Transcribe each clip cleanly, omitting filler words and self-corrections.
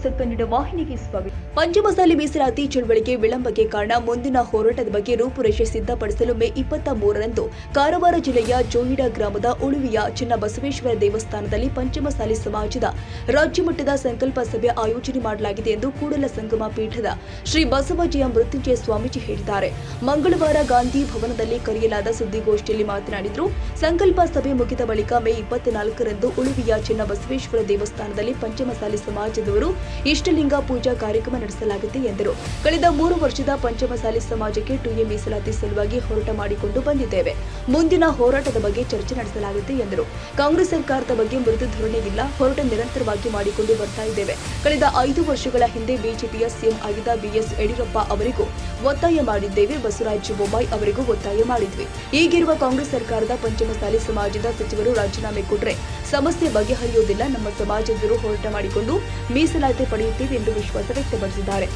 News Kannada ವಾಹಿನಿಗೆ ಸ್ವಾಗತ. ಪಂಚಮಸಾಲಿ ಮೀಸಲಾತಿ ಚಳವಳಿಗೆ ವಿಳಂಬಕ್ಕೆ ಕಾರಣ ಮುಂದಿನ ಹೋರಾಟದ ಬಗ್ಗೆ ರೂಪುರೇಷೆ ಸಿದ್ಧಪಡಿಸಲು ಮೇ 23ರಂದು ಕಾರವಾರ ಜಿಲ್ಲೆಯ ಜೋಯಿಡಾ ಗ್ರಾಮದ ಉಳುವಿಯ ಚನ್ನಬಸವೇಶ್ವರ ದೇವಸ್ಥಾನದಲ್ಲಿ ಪಂಚಮಸಾಲಿ ಸಮಾಜದ ರಾಜ್ಯಮಟ್ಟದ ಸಂಕಲ್ಪ ಸಭೆ ಆಯೋಜನೆ ಮಾಡಲಾಗಿದೆ ಎಂದು ಕೂಡಲ ಸಂಗಮ ಪೀಠದ ಶ್ರೀ ಬಸವಜಯ ಮೃತ್ಯುಂಜಯ ಸ್ವಾಮೀಜಿ ಹೇಳಿದ್ದಾರೆ. ಮಂಗಳವಾರ ಗಾಂಧಿ ಭವನದಲ್ಲಿ ಕರೆಯಲಾದ ಸುದ್ದಿಗೋಷ್ಠಿಯಲ್ಲಿ ಮಾತನಾಡಿದರು. ಸಂಕಲ್ಪ ಸಭೆ ಮುಗಿದ ಬಳಿಕ ಮೇ 24ರಂದು ಉಳುವಿಯ ಚನ್ನಬಸವೇಶ್ವರ ದೇವಸ್ಥಾನದಲ್ಲಿ ಪಂಚಮಸಾಲಿ ಸಮಾಜದವರು ಇಷ್ಟಲಿಂಗ ಪೂಜಾ ಕಾರ್ಯಕ್ರಮ ನಡೆಸಲಾಗಿದೆ ಎಂದರು. ಕಳೆದ 3 ವರ್ಷದ ಪಂಚಮಸಾಲಿ ಸಮಾಜಕ್ಕೆ 2A ಮೀಸಲಾತಿ ಸಲುವಾಗಿ ಹೋರಾಟ ಮಾಡಿಕೊಂಡು ಬಂದಿದ್ದೇವೆ. ಮುಂದಿನ ಹೋರಾಟದ ಬಗ್ಗೆ ಚರ್ಚೆ ನಡೆಸಲಾಗಿದೆ ಎಂದರು. ಕಾಂಗ್ರೆಸ್ ಸರ್ಕಾರದ ಬಗ್ಗೆ ಮೃದು ಧೋರಣೆ ಇಲ್ಲ. ಹೋರಾಟ ನಿರಂತರವಾಗಿ ಮಾಡಿಕೊಂಡು ಬರ್ತಾ ಇದ್ದೇವೆ. ಕಳೆದ 5 ವರ್ಷಗಳ ಹಿಂದೆ ಬಿಜೆಪಿಯ ಸಿಎಂ ಆಗಿದ್ದ BS ಯಡಿಯೂರಪ್ಪ ಅವರಿಗೂ ಒತ್ತಾಯ ಮಾಡಿದ್ದೇವೆ. ಬಸವರಾಜ ಬೊಮ್ಮಾಯಿ ಅವರಿಗೂ ಒತ್ತಾಯ ಮಾಡಿದ್ವಿ. ಈಗಿರುವ ಕಾಂಗ್ರೆಸ್ ಸರ್ಕಾರದ ಪಂಚಮಸಾಲಿ ಸಮಾಜದ ಸಚಿವರು ರಾಜೀನಾಮೆ ಕೊಟ್ಟರೆ ಸಮಸ್ಯೆ ಬಗೆಹರಿಯುವುದಿಲ್ಲ. ನಮ್ಮ ಸಮಾಜದವರು ಹೋರಾಟ ಮಾಡಿಕೊಂಡು ಮೀಸಲಾತಿ ಪಡೆಯುತ್ತೇವೆ ಎಂದು ವಿಶ್ವಾಸ ವ್ಯಕ್ತಪಡಿಸಿದ್ದಾರೆ.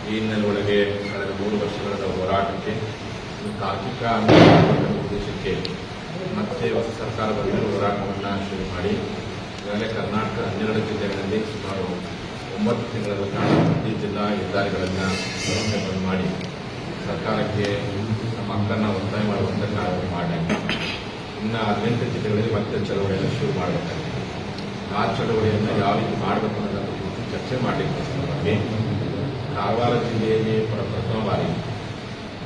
ಈ ಹಿನ್ನೆಲೆಯೊಳಗೆ ಕಳೆದ 3 ವರ್ಷಗಳ ಹೋರಾಟಕ್ಕೆ ತಾರ್ಕಿಕ ಉದ್ದೇಶಕ್ಕೆ ಮತ್ತೆ ಹೊಸ ಸರ್ಕಾರ ಬಂದ ಹೋರಾಟವನ್ನು ಶುರು ಮಾಡಿ ಈಗಾಗಲೇ ಕರ್ನಾಟಕ 12 ಜಿಲ್ಲೆಗಳಲ್ಲಿ ಸುಮಾರು 9 ತಿಂಗಳ ಕಾಲ ಪ್ರತಿ ಜಿಲ್ಲಾ ಹೆದ್ದಾರಿಗಳನ್ನು ಬಂದ್ ಮಾಡಿ ಸರ್ಕಾರಕ್ಕೆ ನಮ್ಮ ಹಕ್ಕನ್ನು ಒತ್ತಾಯ ಮಾಡುವಂಥ ಕಾರ್ಯ ಮಾಡಿ ಇನ್ನು 18 ಜಿಲ್ಲೆಗಳಲ್ಲಿ ಮತ್ತೆ ಚಳವಳಿಯನ್ನು ಶುರು ಮಾಡಬೇಕಾಗಿದೆ. ಆ ಚಳವಳಿಯನ್ನು ಯಾವ ರೀತಿ ಮಾಡಬೇಕು ಅನ್ನೋದರ ಕುರಿತು ಚರ್ಚೆ ಮಾಡಲಿಕ್ಕೆ ಕಾರವಾರ ಜಿಲ್ಲೆಯಲ್ಲಿ ಪ್ರಥಮ ಬಾರಿ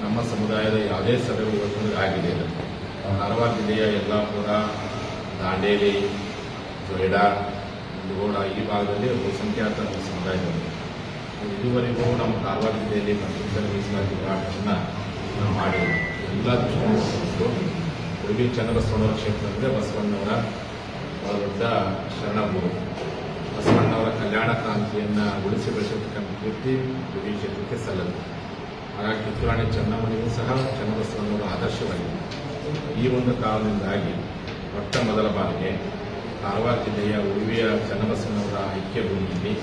ನಮ್ಮ ಸಮುದಾಯದ ಯಾವುದೇ ಸಭೆ ಇವತ್ತು ಆಗಿದೆ. ಕಾರವಾರ ಜಿಲ್ಲೆಯ ಯಲ್ಲಾಪುರ, ದಾಂಡೇಲಿ, ಜೊಯ್ಡಾ, ಮುಧೋಳ ಈ ಭಾಗದಲ್ಲಿ ಬಹುಸಂಖ್ಯಾತ ಸಮುದಾಯದವರು ಇದುವರೆಗೂ ನಮ್ಮ ಕಾರವಾರ ಜಿಲ್ಲೆಯಲ್ಲಿ ಪಂಚಮಸಾಲಿ ಮೀಸಲಾತಿ ಹೋರಾಟವನ್ನು ನಾವು ಮಾಡಿ ಎಲ್ಲ ದೃಷ್ಟಿಯಿಂದ ಉಡುಪಿ ಚನ್ನಬಸವಣ್ಣವರ ಕ್ಷೇತ್ರ ಅಂದರೆ ಬಸವಣ್ಣವರ ದೊಡ್ಡ ಶರಣಭೂಮಿ. ಬಸವಣ್ಣವರ ಕಲ್ಯಾಣ ಕ್ರಾಂತಿಯನ್ನು ಉಳಿಸಿ ಬೆಳೆಸಿರ್ತಕ್ಕಂಥ ಕೀರ್ತಿ ಉಡುಪಿ ಕ್ಷೇತ್ರಕ್ಕೆ ಸಲ್ಲದು. ಹಾಗಾಗಿ ಕಿತ್ತೂರಾಣಿ ಚೆನ್ನಮ್ಮನಿಗೂ ಸಹ ಚನ್ನಬಸವಣ್ಣವರ ಆದರ್ಶವಾಗಿದೆ. ಈ ಒಂದು ಕಾರಣದಿಂದಾಗಿ ಮೊಟ್ಟ ಮೊದಲ ಬಾರಿಗೆ ಕಾರವಾರ ಜಿಲ್ಲೆಯ ಉಡುಪಿಯ ಚನ್ನಬಸವಣ್ಣವರ ಐಕ್ಯ ಭೂಮಿಯಲ್ಲಿ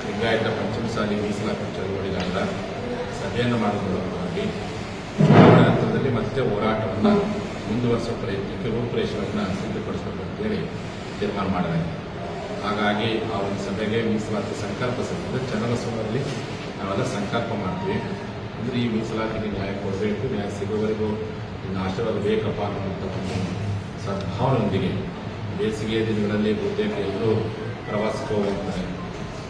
ಲಿಂಗಾಯತ ಪಂಚಮಸಾಲಿ ಮೀಸಲಾತಿ ಚಳವಳಿಗಾರರ ಸಭೆಯನ್ನು ಮಾಡುವುದರವಾಗಿ ಚುನಾವಣಾ ಹಂತದಲ್ಲಿ ಮತ್ತೆ ಹೋರಾಟವನ್ನು ಮುಂದುವರಿಸುವ ಪ್ರಯತ್ನಕ್ಕೆ ರೂಪುರೇಷೆಯನ್ನು ಸಿದ್ಧಪಡಿಸಬೇಕು ಅಂತೇಳಿ ತೀರ್ಮಾನ ಮಾಡಲಾಗಿದೆ. ಹಾಗಾಗಿ ಆ ಒಂದು ಸಭೆಗೆ ಮೀಸಲಾತಿ ಸಂಕಲ್ಪ ಸಭೆ ಚನ್ನಬಸವಣ್ಣರಲ್ಲಿ ನಾವೆಲ್ಲ ಸಂಕಲ್ಪ ಮಾಡ್ತೀವಿ. ಅಂದರೆ ಈ ಮೀಸಲಾತಿಗೆ ನ್ಯಾಯ ಕೊಡಬೇಕು, ನ್ಯಾಯ ಸಿಗುವವರೆಗೂ ಇನ್ನು ಆಶೀರ್ವಾದ ಬೇಕಪ್ಪ ಅನ್ನುವಂಥ ಸದ್ಭಾವನೆಯೊಂದಿಗೆ ಬೇಸಿಗೆಯ ದಿನಗಳಲ್ಲಿ ಬಹುತೇಕ ಎಲ್ಲರೂ ಪ್ರವಾಸಕ್ಕೆ ಹೋಗ್ತಾರೆ,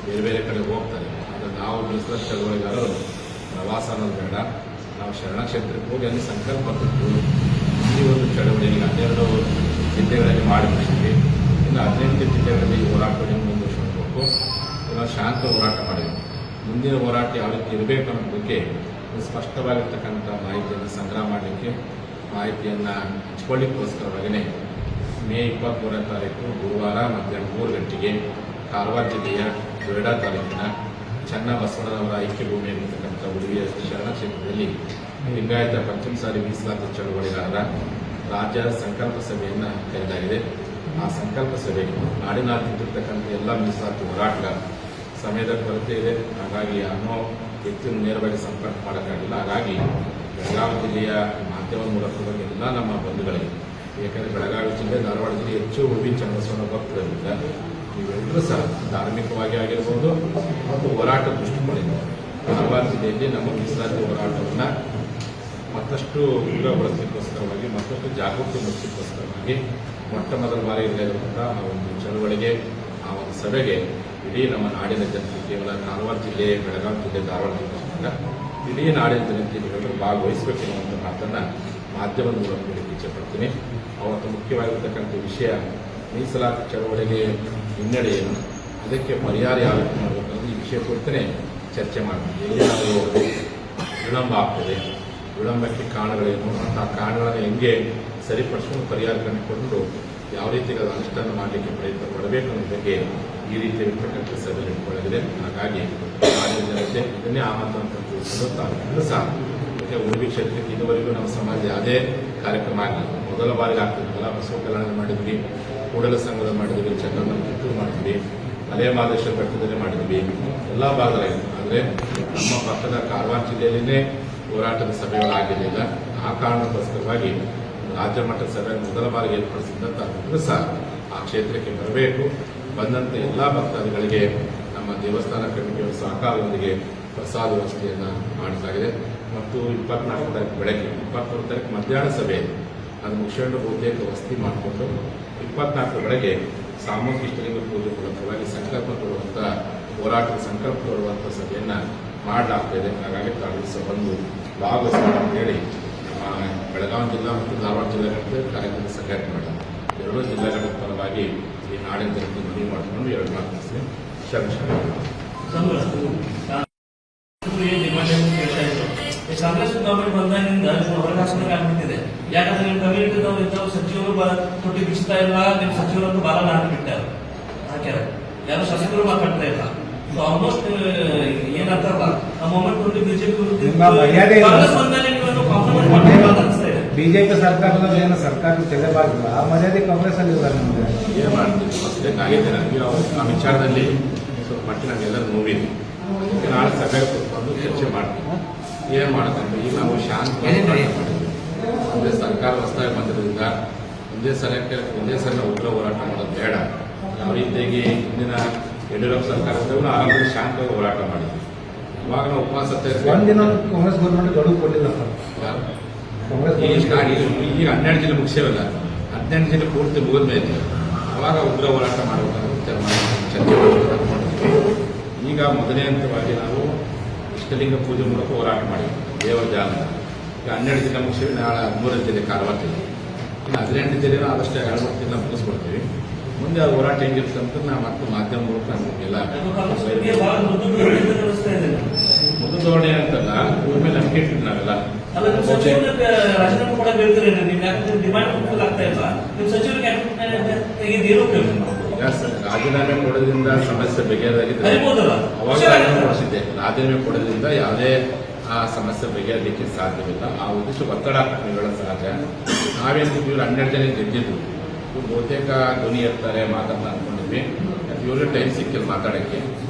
ಬೇರೆ ಬೇರೆ ಕಡೆ ಹೋಗ್ತಾರೆ. ಆದರೆ ನಾವು ಮೀಸಲಾತಿ ಚಳವಳಿಗಾರರು ಪ್ರವಾಸ ಅನ್ನೋದು ಬೇಡ, ನಾವು ಶರಣ ಕ್ಷೇತ್ರಕ್ಕೆ ಹೋಗಿ ಅಲ್ಲಿ ಸಂಕಲ್ಪ ಕೊಟ್ಟು ಈ ಒಂದು ಚಳವಳಿಗೆ 12 ಜಿಲ್ಲೆಗಳಲ್ಲಿ ಮಾಡಿಬಿಡ್ತೀವಿ. ಇನ್ನು 18 ಜಿಲ್ಲೆಗಳಲ್ಲಿ ಹೋರಾಟವನ್ನು ಮುಂದುವರಿಸಬೇಕು. ನಾವು ಶಾಂತ ಹೋರಾಟ ಮಾಡಬೇಕು. ಮುಂದಿನ ಹೋರಾಟ ಯಾವ ರೀತಿ ಇರಬೇಕು ಅನ್ನೋ ಬಗ್ಗೆ ಸ್ಪಷ್ಟವಾಗಿರ್ತಕ್ಕಂಥ ಮಾಹಿತಿಯನ್ನು ಸಂಗ್ರಹ ಮಾಡಲಿಕ್ಕೆ ಮಾಹಿತಿಯನ್ನು ಹಂಚಿಕೊಳ್ಳಿಕ್ಕೋಸ್ಕರವಾಗಿಯೇ ಮೇ 23ನೇ ತಾರೀಕು ಗುರುವಾರ ಮಧ್ಯಾಹ್ನ 3 ಗಂಟೆಗೆ ಕಾರವಾರ ಜಿಲ್ಲೆಯ ಜೊಯ್ಡಾ ತಾಲೂಕಿನ ಚನ್ನಬಸವಣ್ಣನವರ ಐಕ್ಯ ಭೂಮಿಯಲ್ಲಿರ್ತಕ್ಕಂಥ ಉಡುಪಿಯ ಶರಣ ಕ್ಷೇತ್ರದಲ್ಲಿ ಲಿಂಗಾಯತ ಪಂಚಮಸಾಲಿ ಮೀಸಲಾತಿ ಚಳವಳಿಗಾರರ ರಾಜ್ಯ ಸಂಕಲ್ಪ ಸಭೆಯನ್ನು ಕರೆಯಲಾಗಿದೆ. ಆ ಸಂಕಲ್ಪ ಸಭೆಗೆ ನಾಡಿನಾದ್ಯಂತಿರ್ತಕ್ಕಂಥ ಎಲ್ಲ ಮೀಸಲಾತಿ ಹೋರಾಟಗಾರ ಸಮಯದ ಕೊರತೆ ಇದೆ. ಹಾಗಾಗಿ ಅನ್ನೋ ವ್ಯಕ್ತಿಯನ್ನು ನೇರವಾಗಿ ಸಂಪರ್ಕ ಮಾಡೋಕ್ಕಾಗಿಲ್ಲ. ಹಾಗಾಗಿ ಬೆಳಗಾವಿ ಜಿಲ್ಲೆಯ ಮಾಧ್ಯಮ ಮೂಲಕವಾಗಿ ಎಲ್ಲ ನಮ್ಮ ಬಂಧುಗಳಿಗೆ, ಏಕೆಂದರೆ ಬೆಳಗಾವಿ ಜಿಲ್ಲೆ, ಧಾರವಾಡ ಜಿಲ್ಲೆ ಹೆಚ್ಚು ಉಡುಪಿ ಚನ್ನಬಸವಣ್ಣ ಭಕ್ತರಿಂದ ನೀವೆಲ್ಲರೂ ಸಹ ಧಾರ್ಮಿಕವಾಗಿ ಆಗಿರ್ಬೋದು ಮತ್ತು ಹೋರಾಟ ದೃಷ್ಟಿಕೋನದಿಂದ ಕಾರವಾರ ಜಿಲ್ಲೆಯಲ್ಲಿ ನಮ್ಮ ಮೀಸಲಾತಿ ಹೋರಾಟವನ್ನು ಮತ್ತಷ್ಟು ಉಗ್ರಗೊಳಿಸಲಿಕ್ಕೋಸ್ಕರವಾಗಿ ಮತ್ತಷ್ಟು ಜಾಗೃತಿ ಮೂಡಿಸಲಿಕ್ಕೋಸ್ಕರವಾಗಿ ಮೊಟ್ಟ ಮೊದಲ ಬಾರಿ ಇರಲಿರುವಂಥ ಆ ಒಂದು ಚಳವಳಿಗೆ, ಆ ಒಂದು ಸಭೆಗೆ ಇಡೀ ನಮ್ಮ ನಾಡಿನ ಜನತೆ, ಕೇವಲ ಕಾರವಾರ ಜಿಲ್ಲೆ, ಬೆಳಗಾವಿ ಜಿಲ್ಲೆ, ಧಾರವಾಡ ಜಿಲ್ಲೆ ಇಡೀ ನಾಡಿನ ಜನತೆಗಳು ಭಾಗವಹಿಸಬೇಕೆನ್ನುವಂಥ ಮಾತನ್ನು ಮಾಧ್ಯಮದ ಮೂಲಕ ಹೇಳಕ್ಕೆ ಇಚ್ಛೆಪಡ್ತೀನಿ. ಅವತ್ತು ಮುಖ್ಯವಾಗಿರ್ತಕ್ಕಂಥ ವಿಷಯ ಮೀಸಲಾತಿ ಚಳವಳಿಗೆ ಹಿನ್ನಡೆ ಏನು, ಅದಕ್ಕೆ ಪರಿಹಾರ ಯಾವ ರೀತಿ ಮಾಡಬೇಕು ಈ ವಿಷಯ ಕುರಿತೇ ಚರ್ಚೆ ಮಾಡ್ತೀವಿ. ಎಲ್ಲಿ ನಾವು ವಿಳಂಬ ಆಗ್ತದೆ, ವಿಳಂಬಕ್ಕೆ ಕಾರಣಗಳೇನು ಮತ್ತು ಆ ಕಾರಣಗಳನ್ನು ಹೆಂಗೆ ಸರಿಪಡಿಸ್ಕೊಂಡು ಪರಿಹಾರ ಕಂಡುಕೊಂಡು ಯಾವ ರೀತಿ ಅದು ಅನುಷ್ಠಾನ ಮಾಡಲಿಕ್ಕೆ ಪ್ರಯತ್ನ ಪಡಬೇಕು ಅನ್ನೋ ಬಗ್ಗೆ ಈ ರೀತಿ ಇರ್ತಕ್ಕಂಥ ಸಭೆ ಇಟ್ಕೊಳ್ಳಲಾಗಿದೆ. ಹಾಗಾಗಿ ನಾಡಿನ ಜನತೆ ಇದನ್ನೇ ಆಮಂತ್ರಣ ತಿಳಿಸಲು ತಾವೆಲ್ಲರೂ ಸಹ ಉಡುಪಿ ಕ್ಷೇತ್ರಕ್ಕೆ ಇದುವರೆಗೂ ನಮ್ಮ ಸಮಾಜ ಯಾವುದೇ ಕಾರ್ಯಕ್ರಮ ಆಗಲಿ ಮೊದಲ ಬಾರಿಗೆ ಆಗ್ತಿದ್ವಲ್ಲ, ಬಸವ ಕಲ್ಯಾಣ ಮಾಡಿದ್ವಿ, ಕೂಡಲ ಸಂಘದ ಮಾಡಿದ್ವಿ, ಚಂದ್ರನ ಕಿತ್ತೂರು ಮಾಡಿದ್ವಿ, ಮಲೆ ಮಹದೇಶ್ವರ ಬೆಟ್ಟದಲ್ಲಿ ಮಾಡಿದ್ವಿ, ಎಲ್ಲ ಭಾಗದಲ್ಲಿ. ಆದರೆ ನಮ್ಮ ಪಕ್ಕದ ಕಾರವಾರ ಜಿಲ್ಲೆಯಲ್ಲಿನೇ ಹೋರಾಟದ ಸಭೆಗಳಾಗಿರಲಿಲ್ಲ. ಆ ಕಾರಣಕ್ಕೋಸ್ಕರವಾಗಿ ರಾಜ್ಯ ಮಟ್ಟದ ಸಭೆ ಮೊದಲ ಬಾರಿಗೆ ಏರ್ಪಡಿಸಿದಂಥ ಸಹ ಆ ಕ್ಷೇತ್ರಕ್ಕೆ ಬರಬೇಕು. ಬಂದಂಥ ಎಲ್ಲ ಭಕ್ತಾದಿಗಳಿಗೆ ನಮ್ಮ ದೇವಸ್ಥಾನ ಕಮಿಟಿಯವರ ಸಹಕಾರದೊಂದಿಗೆ ಪ್ರಸಾದ ವ್ಯವಸ್ಥೆಯನ್ನು ಮಾಡಲಾಗಿದೆ. ಮತ್ತು 24 ತಾರೀಕು ಬೆಳಗ್ಗೆ 23 ತಾರೀಕು ಮಧ್ಯಾಹ್ನ ಸಭೆ ಅದು ಮುಗಿಸ್ಕೊಂಡು ಬಹುತೇಕ ವಸತಿ ಮಾಡಿಕೊಂಡು 24 ಬೆಳಗ್ಗೆ ಸಾಮೂಹಿಕ ಇಷ್ಟಲಿಂಗ ಪೂಜೆ ಮೂಲಕವಾಗಿ ಸಂಕಲ್ಪ ಕೊಡುವಂಥ ಹೋರಾಟದ ಸಂಕಲ್ಪ ಕೊಡುವಂಥ ಸಭೆಯನ್ನು ಮಾಡಲಾಗ್ತಾಯಿದೆ. ಹಾಗಾಗಿ ತಾವು ಸಹ ಬಂದು ಭಾಗವಹಿಸೋಣ ಅಂತೇಳಿ ನಮ್ಮ ಬೆಳಗಾವಿ ಜಿಲ್ಲಾ ಮತ್ತು ಧಾರವಾಡ ಜಿಲ್ಲೆಗಳ ಕಾರ್ಯಕ್ರಮ ಸಂಘಟನೆ ಮಾಡಿದೆ. ಎರಡೂ ಜಿಲ್ಲೆಗಳ ಪರವಾಗಿ ಈ ನಾಡಿನ ಜನತೆ ಮನವಿ ಮಾಡಿಕೊಂಡು 2 ಮಾತು ತಿಳಿಸಿ ಕಾಂಗ್ರೆಸ್ ಗವರ್ಮೆಂಟ್ ಬಂದಾಗಿನಿಂದ ಹೊರಗಾಸನೆ ಆಗ್ಬಿಟ್ಟಿದೆ. ಯಾಕಂದ್ರೆ ನಿಮ್ಮ ಕಮ್ಯುನಿಟಿದವ್ರು ಇದ್ದವರು ಸಚಿವರು ತೊಟ್ಟಿ ಬಿಚ್ತಾ ಇಲ್ಲ, ನಿಮ್ಮ ಸಚಿವರನ್ನು ಬಾಲ ಹಾಕಿಬಿಟ್ಟಾರೆ ಹಾಕ್ಯಾರ, ಯಾರು ಶಾಸಕರು ಮಾತಾಡ್ತಾ ಇಲ್ಲ. ಸೊ ಆಲ್ಮೋಸ್ಟ್ ಏನಂತಾರಲ್ಲ ಆ ಮೊಮೆಂಟ್ ನೋಡಿ ಬಿಜೆಪಿ ಕಾಂಗ್ರೆಸ್ ಬಂದಾನೆ ನೀವನ್ನು ಕಾಂಪ್ರಮೈಸ್ ಮಾಡಬೇಕು ಅನಿಸ್ತಾ ಇದೆ. ಬಿಜೆಪಿ ಸರ್ಕಾರದ ಏನು ಸರ್ಕಾರ ತೆಗೆಬಾರ್ದು ಆ ಮರ್ಯಾದೆ ಕಾಂಗ್ರೆಸ್ ಅಲ್ಲಿ ಇದ್ದಾರೆ. ನಮ್ಗೆ ಏನು ಮಾಡ್ತೀವಿ ಫಸ್ಟ್ ಆಗಿದೆ. ನನಗೆ ಆ ವಿಚಾರದಲ್ಲಿ ಸ್ವಲ್ಪ ಮಟ್ಟಿಗೆ ನಮಗೆಲ್ಲರೂ ನೋವಿದೆ. ನಾಳೆ ಸಭೆ ಕೂತ್ಕೊಂಡು ಚರ್ಚೆ ಮಾಡ್ತೀವಿ ಏನು ಮಾಡೋದಂದ್ರೆ ಈಗ ನಾವು ಶಾಂತ ಅಂದರೆ ಸರ್ಕಾರ ಹೊಸದಾಗಿ ಬಂದಿರೋದ್ರಿಂದ ಒಂದೇ ಸಲ ಉಗ್ರ ಹೋರಾಟ ಮಾಡೋದು ಬೇಡ. ಯಾವ ರೀತಿಯಾಗಿ ಹಿಂದಿನ ಯಡಿಯೂರಪ್ಪ ಸರ್ಕಾರದಲ್ಲೂ ಆರಂಭದಲ್ಲಿ ಶಾಂತವಾಗಿ ಹೋರಾಟ ಮಾಡಿದ್ವಿ. ಇವಾಗ ನಾವು ಉಪವಾಸ ಒಂದಿನ ಕಾಂಗ್ರೆಸ್ ಗೌರ್ಮೆಂಟ್ ಗಡುವು ಕೊಟ್ಟಿಲ್ಲ ಸರ್. ಈಗ 12 ಜಿಲ್ಲೆ ಮುಗಿಸೇವಲ್ಲ, 18 ಜಿಲ್ಲೆ ಪೂರ್ತಿ ಮುಗಿದ ಮೇಲೆ ಅವಾಗ ಉಗ್ರ ಹೋರಾಟ ಮಾಡಬೇಕಂತ ಚರ್ಚೆ ಮಾಡಿದ್ವಿ. ಈಗ ಮೊದಲನೇ ಹಂತವಾಗಿ ನಾವು ಇಷ್ಟಲಿಂಗ ಪೂಜೆ ಮೂಲಕ ಹೋರಾಟ ಮಾಡಿದ್ವಿ ದೇವರ ಜಾಲ. ಈಗ 12 ಜಿಲ್ಲೆ ಮುಗಿಸಿ ನಾಳೆ 13 ಜಿಲ್ಲೆ ಕಾರವಾರ ಜಿಲ್ಲೆ, ಇನ್ನು 18 ಜಿಲ್ಲೆನ ಆದಷ್ಟು 2-3 ಜಿಲ್ಲೆ ಮುಗಿಸ್ಕೊಡ್ತೀವಿ. ಮುಂದೆ ಆ ಹೋರಾಟ ಹೆಂಗಿರುತ್ತೆ ಅಂತ ನಾವು ಮತ್ತೆ ಮಾಧ್ಯಮ ಮೂಲಕ ನಮಗೆಲ್ಲ ಮೊದಲು ಧೋರಣೆ ಅಂತಲ್ಲ ಇವ್ರ ಮೇಲೆ ನಂಬಿಕೆ ಇಟ್ಟಿದ್ದು ನಾವೆಲ್ಲ. ರಾಜೀನಾಮೆ ಕೂಡ ಹೇಳ್ತೀರಿ ನೀವು, ಯಾಕಂದ್ರೆ ಡಿಮಾಂಡ್ ಫುಲ್ಫಿಲ್ ಆಗ್ತಾ ಇಲ್ಲ. ನಿಮ್ಮ ಸಚಿವರಿಗೆ ರಾಜೀನಾಮೆ ಕೊಡೋದ್ರಿಂದ ಸಮಸ್ಯೆ ಬಗೆಹರಿಯಾಗಿದೆ. ಅವಾಗ ಕೊಡಿಸಿದ್ದೆ, ರಾಜೀನಾಮೆ ಕೊಡೋದ್ರಿಂದ ಯಾವುದೇ ಆ ಸಮಸ್ಯೆ ಬಗೆಹರಿಲಿಕ್ಕೆ ಸಾಧ್ಯವಿಲ್ಲ. ಆ ಉದ್ದೇಶ ಒತ್ತಡ ಹಾಕೋಣ ಸಹಜ. ನಾವೇನು ಇವ್ರು 12 ಜನ ಗೆದ್ದಿದ್ರು, ಇವ್ರು ಬಹುತೇಕ ಧ್ವನಿ ಎತ್ತಾರೆ ಮಾತಾಡ್ತಾ ಅಂದ್ಕೊಂಡಿದ್ವಿ. ಇವ್ರಿಗೆ ಟೈಮ್ ಸಿಕ್ಕಿಲ್ಲ ಮಾತಾಡೋಕ್ಕೆ.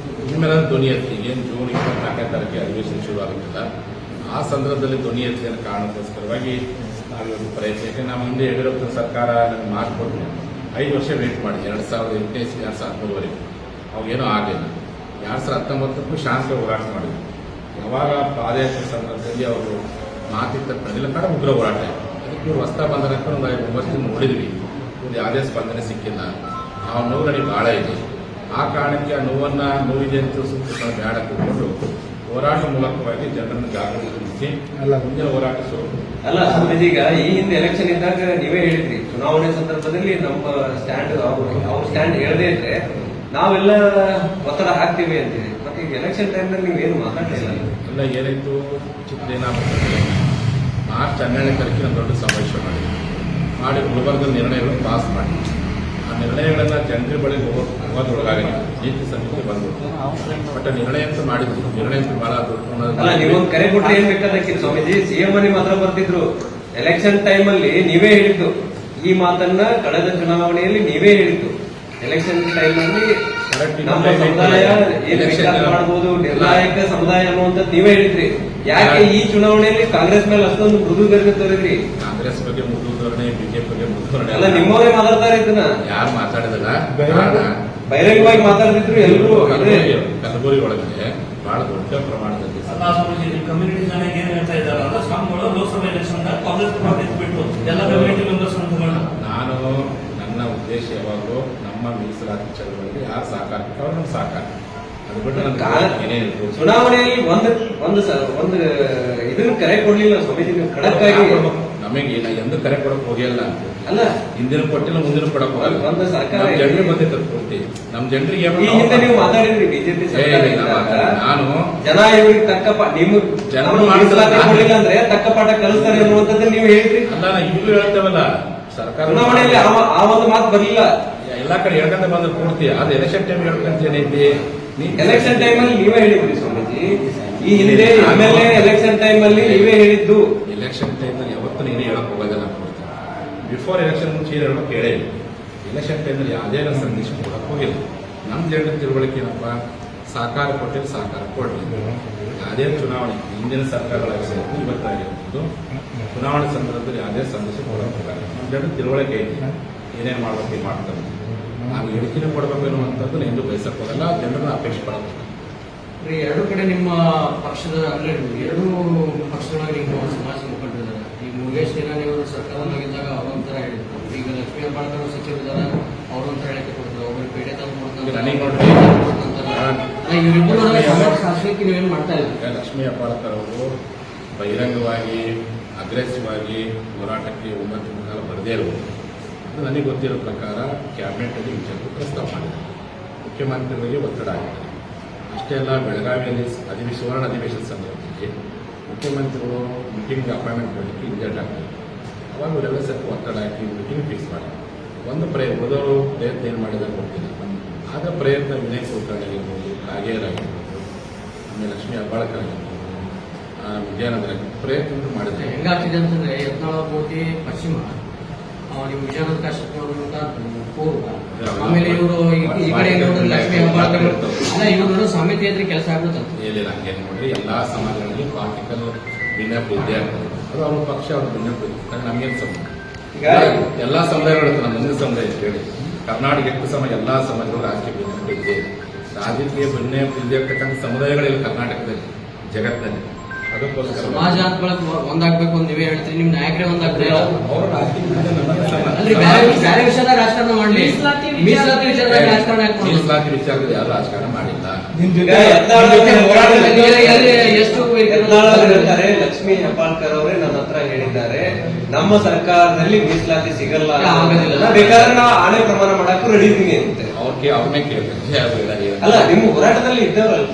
ಇನ್ಮೇಲೆ ಧ್ವನಿ ಎತ್ತಿ ಏನು ಜೂನ್ 24ನೇ ತಾರೀಕಿಗೆ ಅಧಿವೇಶನ ಶುರು ಆಗುತ್ತಿಲ್ಲ. ಆ ಸಂದರ್ಭದಲ್ಲಿ ಧ್ವನಿ ಎತ್ತಿದ ಕಾರಣಕ್ಕೋಸ್ಕರವಾಗಿ ನಾವಿವತ್ತು ಪ್ರಯತ್ನ. ಯಾಕೆ ನಾವು ಮುಂದೆ ಯಡಿಯೂರಪ್ಪ ಸರ್ಕಾರ ನನಗೆ ಮಾತು ಕೊಟ್ಟು 5 ವರ್ಷ ವೇಟ್ ಮಾಡಿ 2008 2013ವರೆಗೆ ಅವಾಗೇನೂ ಆಗಲಿಲ್ಲ. 2019ಕ್ಕೂ ಶಾಂತ ಹೋರಾಟ ಮಾಡಿದ್ವಿ. ಯಾವಾಗ ಪಾದಯಾತ್ರೆ ಸಂದರ್ಭದಲ್ಲಿ ಅವರು ಮಾತಿದ್ದ ಪ್ರತಿಲ್ಲ ಕಾರಣ ಉಗ್ರ ಹೋರಾಟ. ಅದಕ್ಕೆ ಇವರು ಹೊಸ್ತಾ ಬಂದಾಗ ಒಂದು 9 ದಿನ ನೋಡಿದ್ವಿ, ಒಂದು ಯಾವುದೇ ಸ್ಪಂದನೆ ಸಿಕ್ಕಿಲ್ಲ. ಆ ನೋವು ನನಗೆ ಭಾಳ ಇದೆ. ಆ ಕಾರಣಕ್ಕೆ ಆ ನೋವಿದೆ ಅಂತ ಸುತ್ತ ಬೇಡ ಕೂತ್ಕೊಂಡು ಹೋರಾಟ ಮೂಲಕವಾಗಿ ಜನರನ್ನು ಜಾಗೃತಿಗೊಳಿಸಿ ಮುಂದಿನ ಹೋರಾಟ ಶುರು. ಅಲ್ಲ ಈಗ ಈ ಹಿಂದೆ ಎಲೆಕ್ಷನ್ ಇದ್ದಾಗ ನೀವೇ ಹೇಳಿದ್ರಿ, ಚುನಾವಣೆ ಸಂದರ್ಭದಲ್ಲಿ ನಮ್ಮ ಸ್ಟ್ಯಾಂಡ್ ಅವ್ರ ಸ್ಟ್ಯಾಂಡ್ ಹೇಳದೇ ಇದ್ರೆ ನಾವೆಲ್ಲ ಒತ್ತಡ ಹಾಕ್ತೀವಿ ಅಂತೀವಿ. ಮತ್ತೆ ಈಗ ಎಲೆಕ್ಷನ್ ಟೈಮ್ನಲ್ಲಿ ನೀವೇನು ಮಾತಾಡ್ಲಿಲ್ಲ. ಎಲ್ಲ ಏನಾಯ್ತು, ಚಿತ್ರನ ಮಾರ್ಚ್ 12ನೇ ತಾರೀಕಿನ ದೊಡ್ಡ ಸಮಾವೇಶ ಮಾಡಿ ಗುಲ್ಬರ್ಗದ ನಿರ್ಣಯಗಳು ಪಾಸ್ ಮಾಡಿ ಆ ನಿರ್ಣಯಗಳನ್ನ ಜನರ ಬಳಿ ಹೋಗೋದ್ರೊಳಗಾಗಿಲ್ಲ. ನೀತಿ ಸಮಿತಿ ಬಂದ್ಬಿಟ್ಟು ಬಟ್ ನಿರ್ಣಯ ಅಂತ ಮಾಡಿದ್ರು. ನಿರ್ಣಯ ಬಹಳ ಅಲ್ಲ, ನೀವೊಂದು ಕರೆ ಕೊಟ್ಟರೆ ಏನ್ ಬೇಕಾದಕ್ಕಿಲ್ಲ ಸ್ವಾಮೀಜಿ. ಸಿಎಂ ಅಲ್ಲಿ ಮಾತ್ರ ಬರ್ತಿದ್ರು. ಎಲೆಕ್ಷನ್ ಟೈಮ್ ಅಲ್ಲಿ ನೀವೇ ಹೇಳಿದ್ದು ಈ ಮಾತನ್ನ, ಕಳೆದ ಚುನಾವಣೆಯಲ್ಲಿ ನೀವೇ ಹೇಳಿದ್ದು. ಎಲೆಕ್ಷನ್ ಟೈಮ್ ಅಲ್ಲಿ ನಮ್ಮ ಸಮುದಾಯ ಏನ್ ಮಾಡಬಹುದು, ನಿರ್ಣಾಯಕ ಸಮುದಾಯ ಅನ್ನುವಂಥದ್ದು ನೀವೇ ಹೇಳಿದ್ರಿ. ಯಾಕೆ ಈ ಚುನಾವಣೆಯಲ್ಲಿ ಕಾಂಗ್ರೆಸ್ ಮೇಲೆ ಅಷ್ಟೊಂದು ಮೃದು ಧೋರಣೆ ತೋರಿದ್ರಿ? ಕಾಂಗ್ರೆಸ್ ಬಗ್ಗೆ ಮೃದು ಧೋರಣೆ, ಬಿಜೆಪಿ ಬಗ್ಗೆ ಮೃದು ಧೋರಣೆ ಅಲ್ಲ, ನಿಮ್ಮವರೇ ಮಾತಾಡ್ತಾರೆ. ಇದನ್ನ ಯಾರು ಮಾತಾಡಿದಲ್ಲ, ಬಹಿರಂಗವಾಗಿ ಮಾತಾಡ್ತಿದ್ರು ಎಲ್ಲರೂ. ಕಲಬುರಗಿ ಒಳಗೆ ಬಹಳ ದೊಡ್ಡ ಪ್ರಮಾಣದಲ್ಲಿ ಕಮ್ಯುನಿಟಿ ಜನ ಏನ್ ಹೇಳ್ತಾ ಇದ್ದಾರೆ ಅಂದ್ರೆ ಸ್ವಾಮಿಗಳು ಲೋಕಸಭಾ ಎಲೆಕ್ಷನ್ ಕಾಂಗ್ರೆಸ್ ಬಿಟ್ಟು ಎಲ್ಲ ಕಮ್ಯುನಿಟಿ ಮೆಂಬರ್ಸ್ ನಾನು ನನ್ನ ಉದ್ದೇಶ ಯಾವಾಗಲೂ ನಮ್ಮ ಮೀಸಲಾತಿ ಚಳವಳಿಗೆ ಯಾರು ಸಹಕಾರ ಅವ್ರು ನಮ್ಗೆ ಸಹಕಾರ. ಅದು ಬಿಟ್ಟು ಏನೇನು ಚುನಾವಣೆಯಲ್ಲಿ ಒಂದು ಇದನ್ನು ಕರೆ ಕೊಡ್ಲಿಲ್ಲ ಸ್ವಾಮೀಜಿ. ನೀವು ಖಡಕ್ ಆಗಿ ನಮಗೆ ಎಂದು ಕರೆ ಕೊಡಕ್ ಹೋಗಿಲ್ಲ. ಅಲ್ಲ, ಹಿಂದಿನ ಕೊಟ್ಟಿಲ್ಲ, ಮುಂದಿನ ಕೊಡಕ್ ಹೋಗಲ್ಲ. ಒಂದು ಸರ್ಕಾರ ಜನರಿಗೆ ಬಂದಿತ್ತು ಪೂರ್ತಿ. ನಮ್ ಜನರಿಗೆ ಈ ಹಿಂದೆ ನೀವು ಮಾತಾಡಿದ್ರಿ ಬಿಜೆಪಿ ನಾನು ಜನ ಇವ್ರಿಗೆ ತಕ್ಕ ನಿಮ್ಗೆ ಜನರು ಕೊಡ್ಲಿಲ್ಲ ಅಂದ್ರೆ ತಕ್ಕ ಪಾಠ ಕಲಿಸ್ತಾರೆ ಅನ್ನುವಂಥದ್ದು ನೀವು ಹೇಳಿದ್ರಿ. ಅಲ್ಲ, ನಾ ಈಗಲೂ ಹೇಳ್ತೇವಲ್ಲ, ಸರ್ಕಾರ ಚುನಾವಣೆಯಲ್ಲಿ ಆ ಒಂದು ಮಾತು ಬರಲಿಲ್ಲ. ಎಲ್ಲಾ ಕಡೆ ಹೇಳ್ಕೊಂತ ಬಂದ್ರೆ ಪೂರ್ತಿ. ಅದು ಎಲೆಕ್ಷನ್ ಟೈಮ್ ಹೇಳ್ಕೊಂತ ಏನೈತಿ, ಎಲೆಕ್ಷನ್ ಟೈಮ್ ಅಲ್ಲಿ ನೀವೇ ಹೇಳಿದ್ರಿ ಸ್ವಾಮೀಜಿ. ಈ ಹಿಂದೆ MLA ಎಲೆಕ್ಷನ್ ಟೈಮ್ ಅಲ್ಲಿ ನೀವೇ ಹೇಳಿದ್ದು. ಎಲೆಕ್ಷನ್ ಟೈಮ್ ನಲ್ಲಿ ಯಾವತ್ತೂ ನೀನು ಹೇಳಕ್ ಹೋಗೋದಲ್ಲ. ಬಿಫೋರ್ ಎಲೆಕ್ಷನ್ ಮುಂಚೆ ಏನು ಹೇಳೋಕೆ ಹೇಳಿ. ಎಲೆಕ್ಷನ್ ಟೈಮ್ನಲ್ಲಿ ಯಾವುದೇ ಸಂದೇಶ ಕೊಡಕ್ ಹೋಗಿಲ್ಲ. ನಮ್ಮ ಜನರ ತಿಳುವಳಿಕೆ ಏನಪ್ಪ, ಸಹಕಾರ ಕೊಟ್ಟಿದ್ದು ಸಹಕಾರ ಕೊಡಲಿ. ಯಾವುದೇ ಚುನಾವಣೆ ಹಿಂದಿನ ಸರ್ಕಾರಗಳಾಗಿರ್ಬೋದು ಇವತ್ತಾಗಿರ್ಬೋದು ಚುನಾವಣೆ ಸಂದರ್ಭದಲ್ಲಿ ಯಾವುದೇ ಸಂದೇಶ ಕೊಡೋಕ್ಕಾಗಲ್ಲ. ನಮ್ಮ ಜನರು ತಿಳುವಳಿಕೆ ಇದೆ, ಏನೇನು ಮಾಡಬೇಕು ಮಾಡ್ತಾರೆ. ನಾವು ಹೇಳಿಕೆನೂ ಕೊಡಬೇಕು ಅನ್ನುವಂಥದ್ದು ಎಂದು ಬಯಸಕ್ಕೆ ಹೋಗಲ್ಲ, ಜನರನ್ನ ಅಪೇಕ್ಷೆ ಪಡಬೇಕು. ಎರಡು ಕಡೆ ನಿಮ್ಮ ಪಕ್ಷದ ಅಂದ್ರೆ ಎರಡು ಪಕ್ಷದೊಳಗೆ ನೀವು ಸಮಾಜ ಮುಖಂಡರಿದ್ದಾರೆ. ಈಗ ಮುರುಗೇಶ್ ನಿರಾಣಿಯವರು ಸರ್ಕಾರದಲ್ಲಿದ್ದಾಗ ಅವರೊಂಥರ ಹೇಳಿದ್ರು, ಈಗ ಲಕ್ಷ್ಮೀ ಹೆಬ್ಬಾಳ್ಕರ್ ಸಚಿವರಿದ್ದಾರೆ, ಅವರೊಂಥರ ಹೇಳಿಕೆ ಕೊಡ್ತಾರೆ, ಒಬ್ಬರು ಪೇಟೆ ಇವರಿಬ್ಬರು ಶಾಸಕಕ್ಕೆ ನೀವೇನು ಮಾಡ್ತಾ ಇದ್ದೀರಿ? ಲಕ್ಷ್ಮೀ ಹೆಬ್ಬಾಳ್ಕರ್ ಅವರು ಬಹಿರಂಗವಾಗಿ ಅಗ್ರೆಸಿವ್ ಆಗಿ ಹೋರಾಟಕ್ಕೆ ಒಂಬತ್ತು ಕಾಲ ಬರದೇ ಇರುವುದು ಅದು ನನಗೆ ಗೊತ್ತಿರೋ ಪ್ರಕಾರ ಕ್ಯಾಬಿನೆಟಲ್ಲಿ ವಿಚಾರಕ್ಕೆ ಪ್ರಸ್ತಾವ ಮಾಡಿದ್ದಾರೆ. ಮುಖ್ಯಮಂತ್ರಿಗಳಿಗೆ ಒತ್ತಡ ಆಗಿದೆ. ಅಷ್ಟೇ ಅಲ್ಲ, ಬೆಳಗಾವಿಯಲ್ಲಿ ಸುವರ್ಣ ಅಧಿವೇಶನ ಸಂದರ್ಭದಲ್ಲಿ ಮುಖ್ಯಮಂತ್ರಿಗಳು ಮೀಟಿಂಗ್ ಅಪಾಯಿಂಟ್ಮೆಂಟ್ ಮಾಡಲಿಕ್ಕೆ ಇಂಜರ್ಡ್ ಆಗ್ತಾರೆ. ಅವಾಗ ಇವರೆಲ್ಲ ಸ್ವಲ್ಪ ಒತ್ತಡ ಹಾಕಿ ಮೀಟಿಂಗ್ ಫಿಕ್ಸ್ ಮಾಡಿ ಉಳಿದವರು ಪ್ರಯತ್ನ ಏನು ಮಾಡಿದ್ದಾರೆ ಗೊತ್ತಿಲ್ಲ. ಆದ ಪ್ರಯತ್ನ ವಿನಯ್ ಕುಲಕರ್ಣಿ ಆಗಿರ್ಬೋದು, ಕಾಗೇರ್ ಆಗಿರ್ಬೋದು, ಆಮೇಲೆ ಲಕ್ಷ್ಮೀ ಹೆಬ್ಬಾಳ್ಕರ್ ಆಗಿರ್ಬೋದು, ವಿಜಯನಗರ ಪ್ರಯತ್ನ ಮಾಡಿದ್ದಾರೆ. ಹೆಂಗಾಗ್ತಿದೆ ಅಂತಂದ್ರೆ ಯತ್ನಾಳ ಬೋಟಿ ಪಶ್ಚಿಮ, ನೀವು ವಿಜಯನಗರ ಕಾಶ್ಯಪ್ರವರ ಪೂರ್ವ, ಆಮೇಲೆ ಇವರು ಈ ಕಡೆ ಲಕ್ಷ್ಮೀ ಹೆಬ್ಬಾಳ್ಕರ್ ಅಲ್ಲ, ಇವರು ಸಮಿತಿ ಹತ್ರ ಕೆಲಸ ಆಗ್ಬಿಡುತ್ತೆ. ಏನಿಲ್ಲ, ಹಂಗೇನು ನೋಡ್ರಿ, ಎಲ್ಲ ಸಮಾಜಗಳಲ್ಲಿ ಪಾರ್ಟಿಕಲ್ ಭಿನ್ನಪ್ಪ ಇದ್ದೇ ಆಗ್ತದೆ. ಅದು ಅವ್ರ ಪಕ್ಷ ಅವ್ರ ಭಿನ್ನಪ್ಪ ಇರುತ್ತೆ. ನಮಗೇನು ಸಂಬಂಧ? ಎಲ್ಲ ಸಮುದಾಯಗಳು ನಮ್ಮ ಮುಂದಿನ ಸಮುದಾಯ ಹೇಳಿ ಕರ್ನಾಟಕ ಎಷ್ಟು ಸಮಾಜ ಎಲ್ಲ ಸಮಾಜಗಳು ರಾಜಕೀಯ ಭಿನ್ನಪ್ಪ ಇದೆ. ರಾಜಕೀಯ ಭಿನ್ನಪ್ಪ ಇದ್ದೇ ಇರ್ತಕ್ಕಂಥ ಸಮುದಾಯಗಳಿಲ್ಲ ಕರ್ನಾಟಕದಲ್ಲಿ, ಜಗತ್ತಿನಲ್ಲಿ. ಅದಕ್ಕೋಸ್ಕರ ಸಮಾಜ ಅಂತ ಒಂದಾಗ್ಬೇಕು ಅಂತ ನೀವೇ ಹೇಳ್ತೀರಿ, ನಿಮ್ ನಾಯಕರೇ ಒಂದಾಗ್ತಾರೆ. ಅವರ ಅಲ್ರಿ, ಬೇರೆ ವಿಷಯದ ರಾಜಕಾರಣ ಮಾಡ್ಲಿ, ಮೀಸಲಾತಿ ವಿಚಾರದಾಗ ರಾಜಕಾರಣ ಯಾಕೆ ಮಾಡ್ಲಿ? ಮೀಸಲಾತಿ ವಿಚಾರದಲ್ಲಿ ಯಾರು ರಾಜಕಾರಣ ಮಾಡಿಲ್ಲ. ಎಷ್ಟು ಹೇಳ್ತಾರೆ, ಲಕ್ಷ್ಮೀ ಹೆಬ್ಬಾಳ್ಕರ್ ಅವರೇ ನನ್ನ ಹತ್ರ ಹೇಳಿದ್ದಾರೆ, ನಮ್ಮ ಸರ್ಕಾರದಲ್ಲಿ ಮೀಸಲಾತಿ ಸಿಗಲ್ಲ, ಬೇಕಾದ್ರೆ ನಾವು ಆಣೆ ಪ್ರಮಾಣ ಮಾಡಕ್ಕೂ ರೆಡಿ ಇದೀನಿ ಅಂತೆ. ಅವ್ರನ್ನೇ ಕೇಳ್ತಾರೆ. ಅಲ್ಲ, ನಿಮ್ಮ ಹೋರಾಟದಲ್ಲಿ ಇದ್ದವರಲ್ಲ,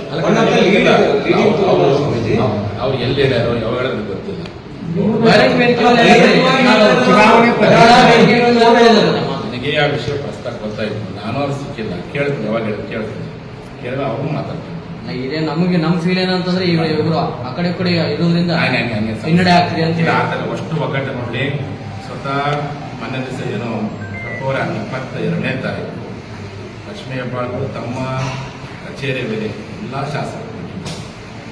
ಅವ್ರು ಎಲ್ಲಿ ಹೇಳ್ಯಾರೋ ಯಾವಾಗ ಹೇಳೋದು ಗೊತ್ತಿಲ್ಲ. ನನಗೆ ಆ ವಿಷಯ ಪ್ರಸ್ತಾಪ ಗೊತ್ತಾಯ್ತು, ನಾನು ಅವ್ರು ಸಿಕ್ಕಿಲ್ಲ, ಕೇಳ್ತೀನಿ, ಯಾವಾಗ ಕೇಳ್ತೀನಿ, ಕೇಳಿದ್ರೆ ಅವ್ರು ಮಾತಾಡ್ತೀನಿ. ಇದೇ ನಮಗೆ ನಮ್ ಫೀಲ್ ಏನಂತಂದ್ರೆ ಇವರು ಆ ಕಡೆ ಈ ಕಡೆ ಇರೋದ್ರಿಂದ ಹಿನ್ನಡೆ ಆಗ್ತಿದೆ ಅಂತ ಹೇಳಿ. ಅಷ್ಟು ಒಗ್ಗಟ್ಟು ನೋಡಿ. ಸ್ವತಃ ಮೊನ್ನೆ ದಿವಸ ಏನೋ ಫೆಬ್ರವರಿ 22ನೇ ತಾರೀಕು ಲಕ್ಷ್ಮೀ ಹೆಬ್ಬಾಳ್ಕರ್ ತಮ್ಮ ಕಚೇರಿಯಲ್ಲಿ ಎಲ್ಲ ಶಾಸಕರು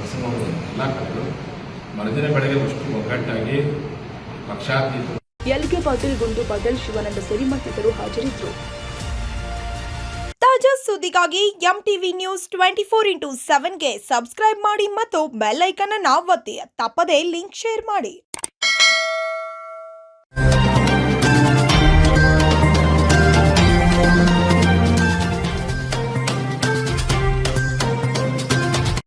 ಬಸವನವರು ಎಲ್ಲ ಕರೆದು ಮರುದಿನ ಬೆಳಗ್ಗೆ ಅಷ್ಟು ಒಗ್ಗಟ್ಟಾಗಿ ಪಕ್ಷಾತೀತ ಎಲ್ಕೆ ಪಾಟೀಲ್, ಗುಂಡು ಪಾಟೀಲ್, ಶಿವಾನಂದ ಸೇರಿ ಮತ್ತಿತರರು ಹಾಜರಿದ್ದರು. ತಾಜಾ ಸುದ್ದಿಗಾಗಿ MTV ನ್ಯೂಸ್ 24x7ಗೆ ಸಬ್ಸ್ಕ್ರೈಬ್ ಮಾಡಿ ಮತ್ತು ಬೆಲ್ ಐಕಾನ್ ಅನ್ನು ಒತ್ತಿ. ತಪ್ಪದೇ ಲಿಂಕ್ ಶೇರ್ ಮಾಡಿ.